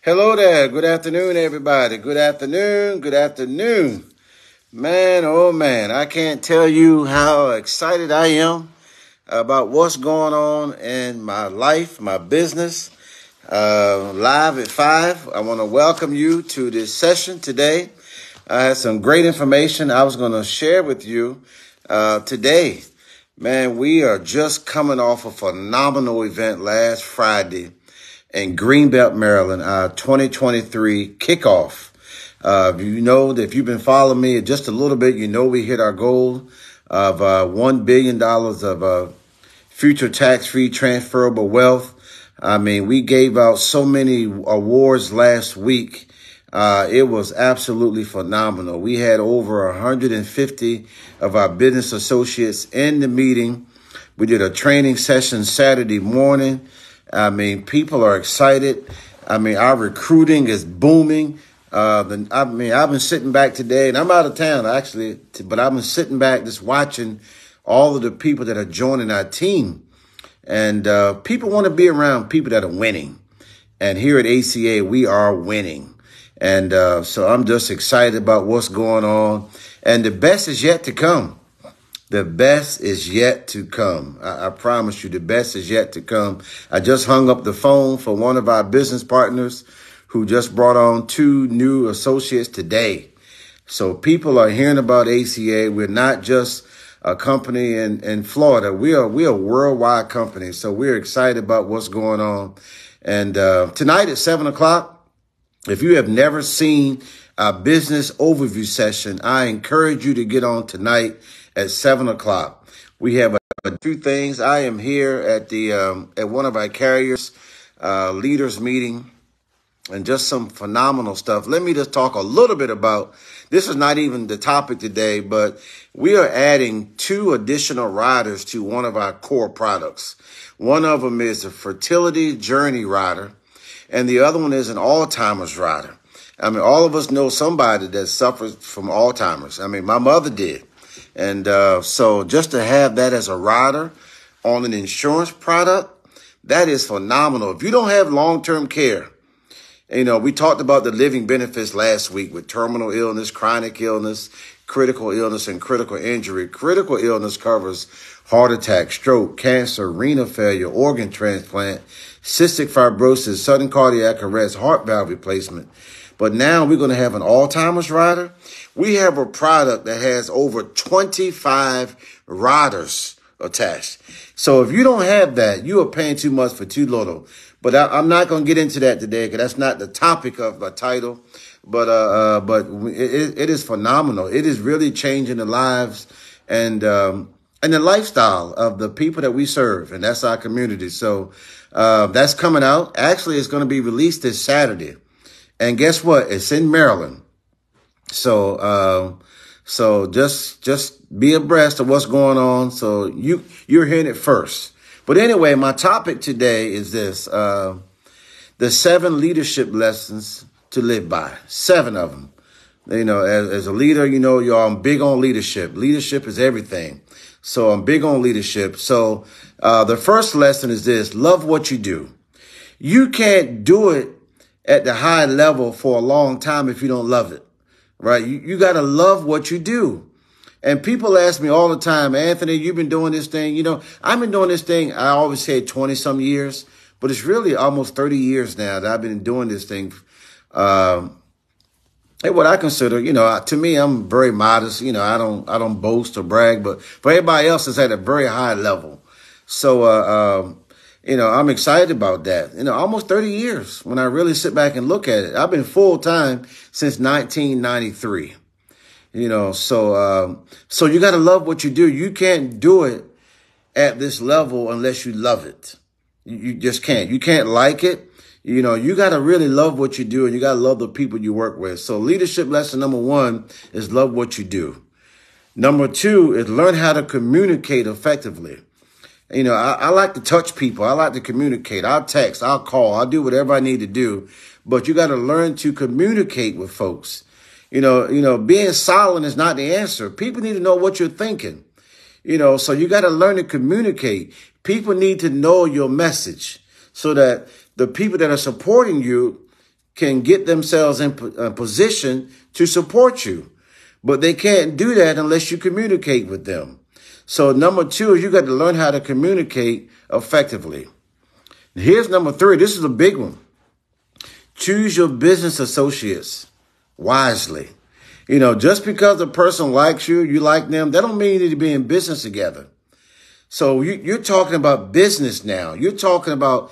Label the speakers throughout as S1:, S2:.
S1: Hello there. Good afternoon, everybody. Good afternoon. Good afternoon. Man, oh man, I can't tell you how excited I am about what's going on in my life, my business. Live at 5. I want to welcome you to this session today. I had some great information I was going to share with you today. Man, we are just coming off a phenomenal event last Friday in Greenbelt, Maryland, our 2023 kickoff. You know that if you've been following me just a little bit, you know we hit our goal of $1 billion of future tax-free transferable wealth. I mean, we gave out so many awards last week. It was absolutely phenomenal. We had over 150 of our business associates in the meeting. We did a training session Saturday morning. I mean, people are excited. I mean, our recruiting is booming. I've been sitting back today, and I'm out of town actually, but I've been sitting back just watching all of the people that are joining our team. And people want to be around people that are winning. And here at ACA, we are winning. And so I'm just excited about what's going on. And the best is yet to come. The best is yet to come. I promise you, the best is yet to come. I just hung up the phone for one of our business partners who just brought on 2 new associates today. So people are hearing about ACA. We're not just a company in Florida. We are a worldwide company. So we're excited about what's going on. And tonight at 7 o'clock, if you have never seen our business overview session, I encourage you to get on tonight at 7 o'clock. We have a few things. I am here at at one of our carriers leaders meeting, and just some phenomenal stuff. Let me just talk a little bit about, this is not even the topic today, but we are adding 2 additional riders to one of our core products. One of them is a fertility journey rider, and the other one is an Alzheimer's rider. I mean, all of us know somebody that suffers from Alzheimer's. I mean, my mother did. And so just to have that as a rider on an insurance product, that is phenomenal. If you don't have long-term care, you know, we talked about the living benefits last week with terminal illness, chronic illness, critical illness, and critical injury. Critical illness covers heart attack, stroke, cancer, renal failure, organ transplant, cystic fibrosis, sudden cardiac arrest, heart valve replacement. But now we're going to have an Alzheimer's rider. We have a product that has over 25 riders attached. So if you don't have that, you are paying too much for too little. But I'm not going to get into that today because that's not the topic of my title. But it is phenomenal. It is really changing the lives and the lifestyle of the people that we serve. And that's our community. So that's coming out. Actually, it's going to be released this Saturday. And guess what? It's in Maryland. So just be abreast of what's going on. So you're hearing it first. But anyway, my topic today is this, the 7 leadership lessons to live by. 7 of them. You know, as a leader, you know, I'm big on leadership. Leadership is everything. So I'm big on leadership. So the first lesson is this: love what you do. You can't do it at the high level for a long time if you don't love it, right? You got to love what you do. And people ask me all the time, Anthony, you've been doing this thing. You know, I've been doing this thing, I always say 20 some years, but it's really almost 30 years now that I've been doing this thing. And what I consider, you know, to me, I'm very modest. You know, I don't boast or brag, but for everybody else, it's at a very high level. So, you know, I'm excited about that. You know, almost 30 years when I really sit back and look at it. I've been full time since 1993. You know, so you got to love what you do. You can't do it at this level unless you love it. You just can't. You can't like it. You know, you got to really love what you do, and you got to love the people you work with. So leadership lesson number 1 is love what you do. Number 2 is learn how to communicate effectively. You know, I like to touch people. I like to communicate. I'll text, I'll call, I'll do whatever I need to do. But you got to learn to communicate with folks. You know, being silent is not the answer. People need to know what you're thinking. You know, so you got to learn to communicate. People need to know your message so that the people that are supporting you can get themselves in a position to support you. But they can't do that unless you communicate with them. So number 2 is you got to learn how to communicate effectively. Here's number 3. This is a big one. Choose your business associates wisely. Just because a person likes you, you like them, that don't mean you need to be in business together. So you're talking about business now. You're talking about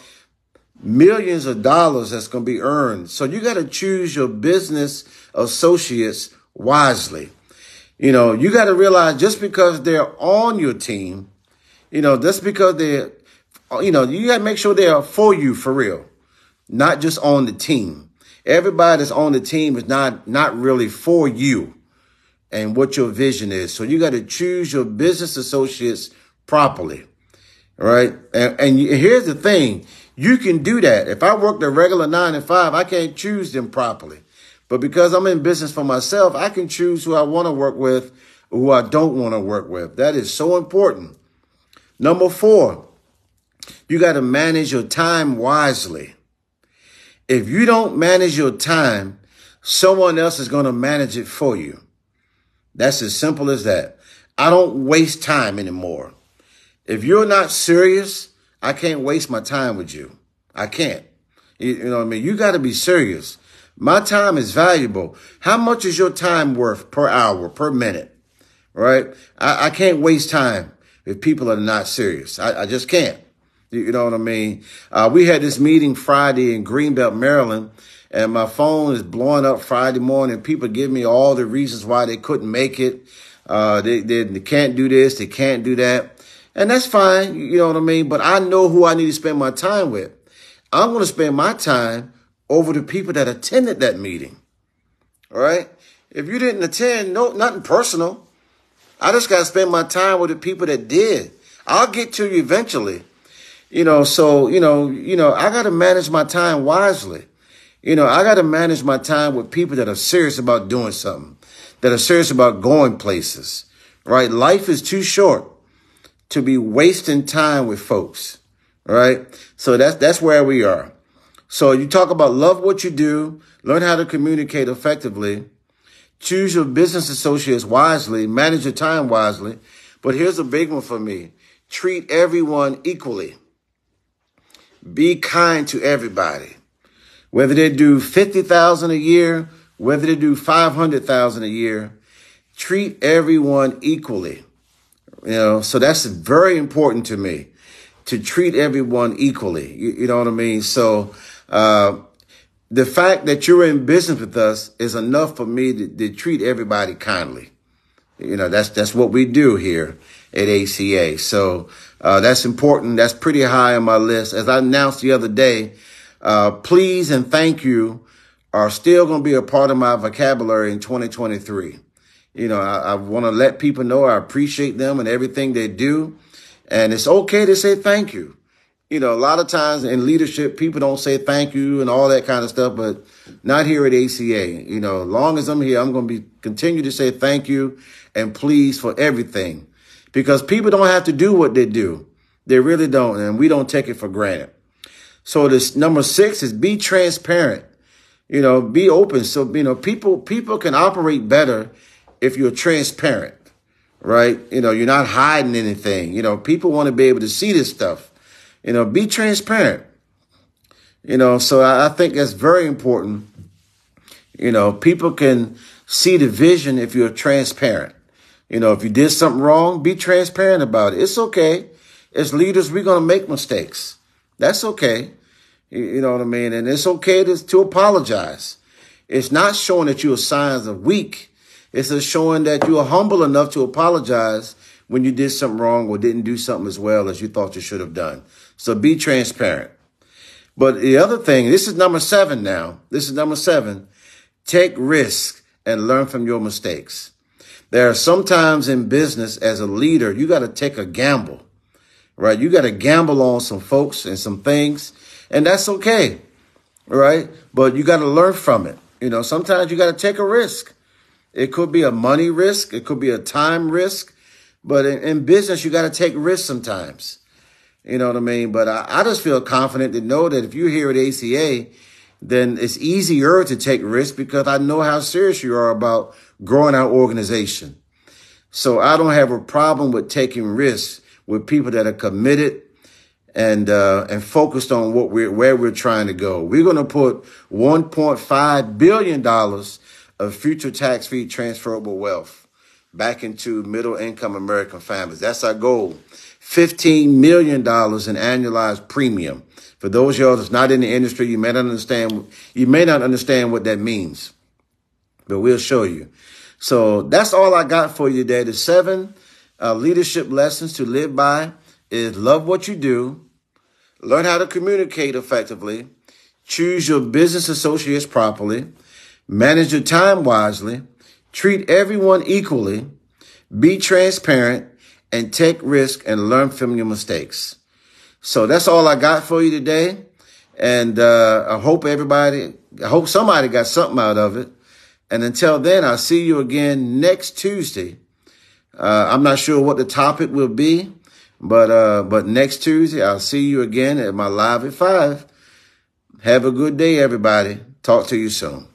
S1: millions of dollars that's going to be earned. So you got to choose your business associates wisely. You got to realize just because they're on your team, just because they're, you got to make sure they are for you for real, not just on the team. Everybody that's on the team is not really for you and what your vision is. So you got to choose your business associates properly. Right. And here's the thing. You can do that. If I worked a regular 9 to 5, I can't choose them properly. But because I'm in business for myself, I can choose who I want to work with, who I don't want to work with. That is so important. Number 4, you got to manage your time wisely. If you don't manage your time, someone else is going to manage it for you. That's as simple as that. I don't waste time anymore. If you're not serious, I can't waste my time with you. I can't. You know what I mean? You got to be serious. My time is valuable. How much is your time worth per hour, per minute? Right? I can't waste time if people are not serious. I just can't. You know what I mean? We had this meeting Friday in Greenbelt, Maryland, and my phone is blowing up Friday morning. People give me all the reasons why they couldn't make it. They can't do this. They can't do that. And that's fine. You know what I mean? But I know who I need to spend my time with. I'm going to spend my time over the people that attended that meeting. All right. If you didn't attend, nothing personal. I just got to spend my time with the people that did. I'll get to you eventually. So, I got to manage my time wisely. I got to manage my time with people that are serious about doing something, that are serious about going places, right? Life is too short to be wasting time with folks, right? So that's where we are. So you talk about love what you do, learn how to communicate effectively, choose your business associates wisely, manage your time wisely. But here's a big one for me. Treat everyone equally. Be kind to everybody. Whether they do $50,000 a year, whether they do $500,000 a year, treat everyone equally. So that's very important to me, to treat everyone equally. You know what I mean? So the fact that you're in business with us is enough for me to treat everybody kindly. That's what we do here at ACA. So that's important. That's pretty high on my list. As I announced the other day, please and thank you are still going to be a part of my vocabulary in 2023. I want to let people know I appreciate them and everything they do. And it's okay to say thank you. A lot of times in leadership, people don't say thank you and all that kind of stuff, but not here at ACA. As long as I'm here, I'm going to continue to say thank you and please for everything, because people don't have to do what they do. They really don't. And we don't take it for granted. So this number 6 is be transparent, be open. So, people can operate better if you're transparent, right? You're not hiding anything. People want to be able to see this stuff. Be transparent. So I think that's very important. People can see the vision if you're transparent. If you did something wrong, be transparent about it. It's okay. As leaders, we're going to make mistakes. That's okay. You know what I mean? And it's okay to apologize. It's not showing that you're signs of weak. It's just showing that you are humble enough to apologize when you did something wrong or didn't do something as well as you thought you should have done. So be transparent. But the other thing, this is number 7 now. This is number 7. Take risks and learn from your mistakes. There are sometimes in business as a leader, you got to take a gamble, right? You got to gamble on some folks and some things, and that's okay, right? But you got to learn from it. Sometimes you got to take a risk. It could be a money risk. It could be a time risk. But in business, you got to take risks sometimes. You know what I mean? But I just feel confident to know that if you're here at ACA, then it's easier to take risks because I know how serious you are about growing our organization. So I don't have a problem with taking risks with people that are committed and focused on where we're trying to go. We're going to put $1.5 billion of future tax-free transferable wealth back into middle-income American families. That's our goal. $15 million in annualized premium. For those of y'all that's not in the industry, you may not understand what that means, but we'll show you. So that's all I got for you today. The 7 leadership lessons to live by is love what you do, learn how to communicate effectively, choose your business associates properly, manage your time wisely, treat everyone equally, be transparent, and take risk and learn from your mistakes. So that's all I got for you today. And I hope somebody got something out of it. And until then, I'll see you again next Tuesday. I'm not sure what the topic will be, but next Tuesday, I'll see you again at my Live at 5. Have a good day, everybody. Talk to you soon.